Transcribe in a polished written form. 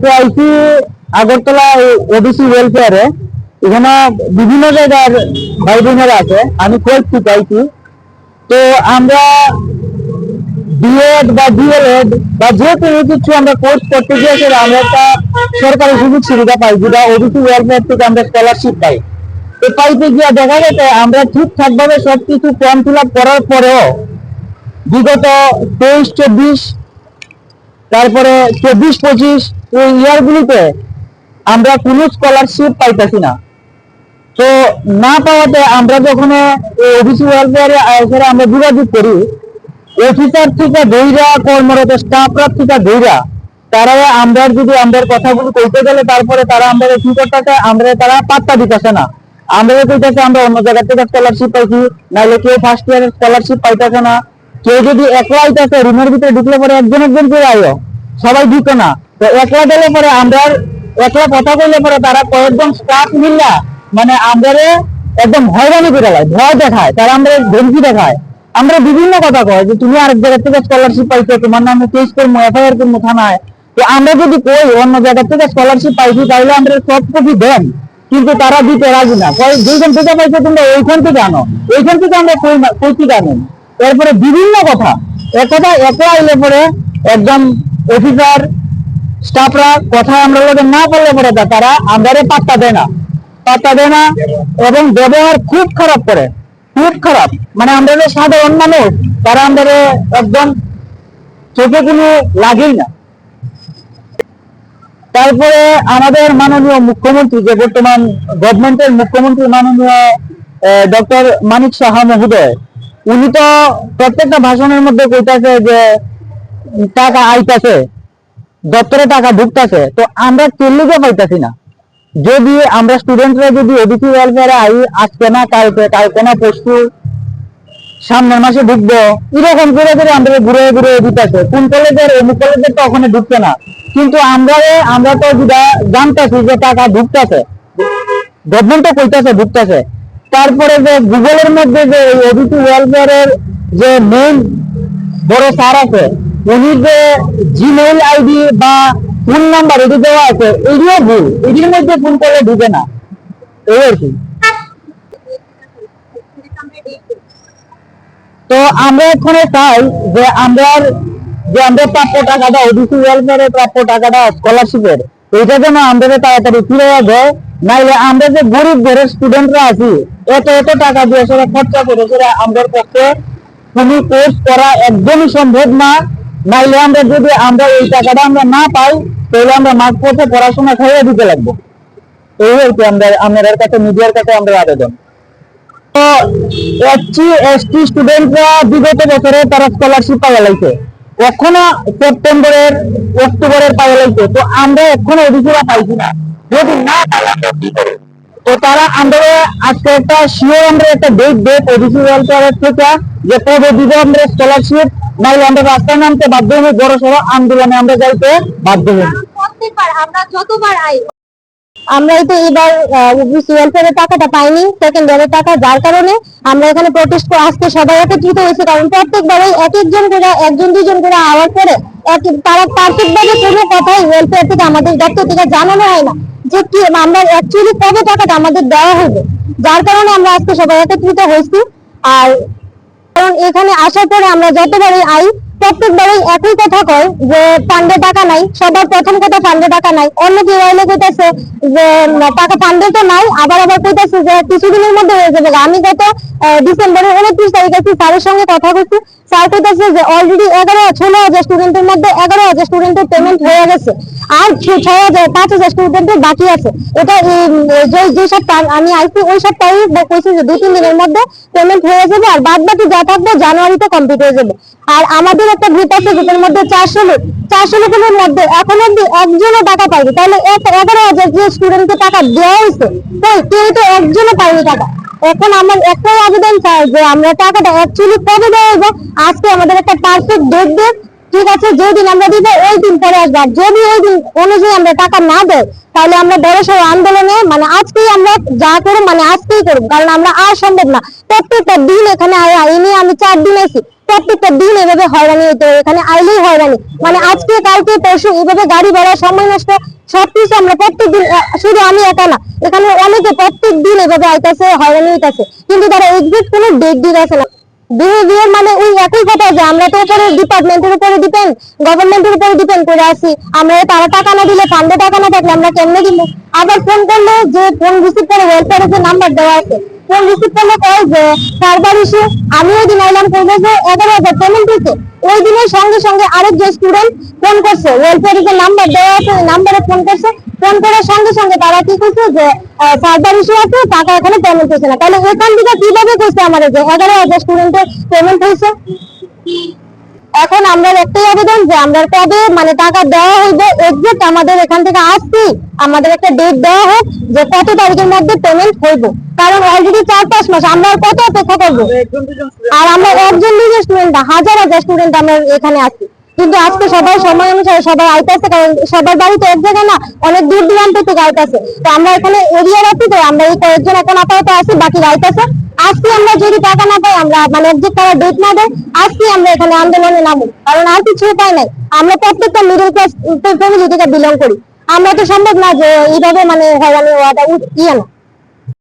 আজকে আইসি আগরতলা ওবিসি ওয়েলফেয়ারে। এখানে বিভিন্ন জায়গার ভাই বোনেরা আছে, আমি কোর্স শিখাইছি। তো আমরা বিএড বা ডিএলএড বা যে কোনো কিছু আমরা কোর্স করতে গিয়ে আমরা একটা সরকারি সুযোগ সুবিধা পাই, যেটা ওবিসি ওয়েলফেয়ার থেকে আমরা স্কলারশিপ পাই। তো পাইতে গিয়ে দেখা গেছে আমরা ঠিকঠাক ভাবে সবকিছু ফর্ম ফিল আপ করার পরেও বিগত 23-24, তারপরে 24-25 এই ইয়ারগুলিতে আমরা কোনো স্কলারশিপ পাইতেছি না। তো না পাওয়াতে আমরা যখন ওবিসি ওয়েলফেয়ারে আমরা যোগাযোগ করি, অফিসার থেকে দইরা কর্মরত স্টাফরা থেকে দইরা তারা আমরা যদি আমাদের কথাগুলো কইতে গেলে তারপরে তারা আমাদের কি করতেছে, আমরা তারা পাত্তা দিতেছে না। আমরা কইতেছে আমরা অন্য জায়গা থেকে স্কলারশিপ পাইছি, নাহলে কেউ ফার্স্ট ইয়ারের স্কলারশিপ পাইতেছে না। কেউ যদি একলা আইতেছে রুমের ভিতরে ঢুকলে পরে একজন একজন করে আয়ো, সবাই ঢুকে না। তো একলা গেলে পরে আমরা একলা কথা কইলে পরে তারা কয়েকজন স্টাফ মিললা মানে আমাদের একদম হয়রানি করে দেয়, ভয় দেখায়, তারা আমরা ধমকি দেখায়। আমরা বিভিন্ন কথা কয় যে তুমি আরেক জায়গা থেকে স্কলারশিপ পাইছো, তোমার নামে কেস করবো, এফআইআর করবো থানায়। তো আমরা যদি কই অন্য জায়গা থেকে স্কলারশিপ পাইছি তাহলে আমরা সফট কপি দেন, কিন্তু তারা দিতে রাজি না। যেখান থেকে পাইছো তোমরা ওইখান থেকে আনো, ওইখান থেকে আমরা কইতে জানেন। এরপরে বিভিন্ন কথা এক কথা একলা আইলে পরে একদম অফিসার স্টাফরা কথা আমরা লোকের না করলে পরে তারা আমাদের পাত্তা দেয় না, এবং ব্যবহার খুব খারাপ করে, খুব খারাপ। মানে আমরা সাধারণ মানুষ, তারা আমাদের একদম চোখে কোনো লাগেই না। তারপরে আমাদের মাননীয় মুখ্যমন্ত্রী, যে বর্তমান গভর্নমেন্টের মুখ্যমন্ত্রী মাননীয় ডক্টর মানিক সাহা মহোদয়, উনি তো প্রত্যেকটা ভাষণের মধ্যে কইতাছে যে টাকা আইতাছে, দপ্তরে টাকা ঢুকতেছে। তো আমরা কেল্লিকে পাইতাছি না। যদি আমরা স্টুডেন্টরা যদি ওবিসি ওয়েলফেয়ারে আই, আজকে না কালকে না পরশু, সামনের মাসে ঢুকবো, এরকম করে করে আমরা ঘুরে ঘুরে দিতেছে। কোন কলেজের অমুক কলেজের তো ওখানে ঢুকছে না, কিন্তু আমরা তো জানতেছি যে টাকা ঢুকতেছে, গভর্নমেন্টও কইতাছে ঢুকতেছে। তারপরে যে গুগলের মধ্যে যে ওবিসি ওয়েলফেয়ারের যে মেইন বড় স্যার আছে, উনি যে জিমেইল আইডি বা ফোন নাম্বার এটি দেওয়া আছে, এটিও ভুল, এটির মধ্যে ফোন করলে ঢুকে না, এই আর কি। তো আমরা এখানে চাই যে আমরা প্রাপ্য টাকাটা ওবিসি ওয়েলফেয়ারের প্রাপ্য টাকাটা স্কলারশিপের, এটা যেন আমাদের তাড়াতাড়ি ফিরে যায়। নাইলে আমরা যে গরিব ঘরের স্টুডেন্টরা আছি, এত এত টাকা দিয়ে সেটা খরচা করে সেটা আমাদের পক্ষে কোনো কোর্স করা একদমই সম্ভব না। নাইলে আমরা যদি এই টাকাটা আমরা না পাই, তাহলে আমরা মাঝ পথে পড়াশোনা খাইয়ে দিতে লাগবো। এই আর কি আমাদের কাছে, মিডিয়ার কাছে আমরা আবেদন। তো এসসি এসটি স্টুডেন্টরা বিগত বছরে তারা স্কলারশিপ পাওয়া লাইছে, এখনো সেপ্টেম্বরের অক্টোবরের পাওয়া লাইছে। তো আমরা এখনো ওবিসিরা পাইছি না। যদি না তো তারা আমরা আজকে একটা শিওর আমরা একটা ডেট ওবিসি ওয়েলফেয়ারের থেকে যে কবে দিব আমরা স্কলারশিপ, নাইলে আমরা রাস্তায় নামতে বাধ্য হবো, বড় সড়ো আন্দোলনে আমরা যাইতে বাধ্য হবো। প্রত্যেকবার আমরা যতবার আমরা তো এবার ওবিসি ওয়েলফেয়ারের টাকাটা পাইনি, সেকেন্ড ইয়ারের টাকা, যার কারণে আমরা এখানে প্রোটেস্ট করে আজকে সবাই একত্রিত হয়েছে। কারণ প্রত্যেকবারই একজন করে একজন দুজন করে আওয়ার পরে তারা পারফেক্ট ভাবে কোনো কথাই ওয়েলফেয়ার থেকে আমাদের দপ্তর থেকে জানানো হয় না যে কি আমরা অ্যাকচুয়ালি কবে টাকাটা আমাদের দেওয়া হবে, যার কারণে আমরা আজকে সবাই একত্রিত হয়েছি। আর কারণ এখানে আসার পরে আমরা যতবারই আই প্রত্যেকবারই একই কথা কয় যে ফান্ডে টাকা নাই। সবার প্রথম কথা ফান্ডে টাকা নাই, অন্য কেউ আইলে কইতাছে যে টাকা ফান্ডে তো নাই, আবার কইতাছে যে কিছুদিনের মধ্যে হয়ে যাবে। আমি গত ডিসেম্বরের 29 তারিখে স্যারের সঙ্গে কথা বলছি, স্যার কইতাছে যে অলরেডি 16,000 স্টুডেন্টের মধ্যে 11,000 স্টুডেন্টের পেমেন্ট হয়ে গেছে, আর 5,000 স্টুডেন্টের বাকি আছে। এটা যে সপ্তাহ আমি আইসি ওই সপ্তাহে কইছে যে 2-3 দিনের মধ্যে পেমেন্ট হয়ে যাবে, আর বাদ বাকি যা থাকবে জানুয়ারিতে কমপ্লিট হয়ে যাবে। আর আমাদের একটা গ্রুপ আছে যেটার মধ্যে 400 লোকের মধ্যে এখন অব্দি একজনও টাকা পাইনি। তাহলে 11,000 যে স্টুডেন্টকে টাকা দেওয়া হয়েছে, কেউ তো একজনও পাইনি টাকা। এখন আমার একটাই আবেদন চাই যে আমরা টাকাটা অ্যাকচুয়ালি কবে দেওয়া হবে, আজকে আমাদের একটা পারফেক্ট ডেট দেন, ঠিক আছে? যেদিন আমরা দিব ওই দিন পরে আসবো। যদি ওই দিন অনুযায়ী আমরা টাকা না দেয়, তাহলে আমরা বড়সড় আন্দোলনে মানে আজকেই আমরা যা করব মানে আজকেই করবো, কারণ আমরা আর সম্ভব না। প্রত্যেকটা দিন এখানে আইনি আমি 4 দিন আছি, প্রত্যেকটা দিন এভাবে হয়রানি হতো, এখানে আইলেই হয়রানি, মানে আজকে কালকে পরশু এভাবে গাড়ি ভাড়া, সময় নষ্ট, সবকিছু আমরা প্রত্যেকদিন শুধু আমি একা না, এখানে অনেকে প্রত্যেকদিন এভাবে আইতাছে, হয়রানি হইতাছে, কিন্তু তারা এক্সাক্ট কোনো ডেট দিতেছে না। বিহেভিয়ার মানে ওই একই কথা যে আমরা তো উপরে ডিপার্টমেন্টের উপরে ডিপেন্ড, গভর্নমেন্টের উপরে ডিপেন্ড করে আছি। আমরা তারা টাকা না দিলে, ফান্ডে টাকা না থাকলে আমরা কেমনে দিব? আবার ফোন করলে যে ফোন রিসিভ করে ওয়েলফেয়ারের যে নাম্বার দেওয়া আছে, ফোন রিসিভ করলে কয় যে সার্ভার ইস্যু। আমি ওই দিন আইলাম কইলো যে 11,000 পেমেন্ট হয়েছে। ওই দিনের সঙ্গে সঙ্গে আরেক যে স্টুডেন্ট ফোন করছে, ওয়েলফেয়ারের যে নাম্বার দেওয়া আছে ওই নাম্বারে ফোন করছে। ফোন করার সঙ্গে সঙ্গে তারা কি করছে যে সার্ভার ইস্যু আছে, টাকা এখানে পেমেন্ট হয়েছে না। তাহলে এখান থেকে কিভাবে করছে আমাদের যে 11,000 স্টুডেন্টের পেমেন্ট হয়েছে? এখন আমরা একটাই আবেদন যে আমরা কবে মানে টাকা দেওয়া হইবে, এক্সাক্ট আমাদের এখান থেকে আসছি আমাদের একটা ডেট দেওয়া হোক যে কত তারিখের মধ্যে পেমেন্ট হইব। কারণ অলরেডি 4-5 মাস আমরা আর কত অপেক্ষা করবো? আর আমরা একজন দুজন স্টুডেন্ট না, হাজার হাজার স্টুডেন্ট আমরা এখানে আছি, কিন্তু আজকে সবাই সময় অনুসারে সবাই আইতাছে, কারণ সবার বাড়ি তো এক জায়গায় না, অনেক দূর দূরান্ত থেকে আইতাছে। তো আমরা এখানে এরিয়ার আছি, তো আমরা এই কয়েকজন এখন আপাতত আছি, বাকি আইতাছে। আজকে আমরা যদি টাকা না পাই, আমরা মানে একজেক্ট তারা ডেট না দেয়, আজকে আমরা এখানে আন্দোলনে নামবো, কারণ আর কিছু উপায় নাই। আমরা প্রত্যেকটা মিডল ক্লাস ফ্যামিলি থেকে বিলং করি, আমরা তো সম্ভব না যে এইভাবে মানে হয়রানি হওয়াটা ইয়ে না।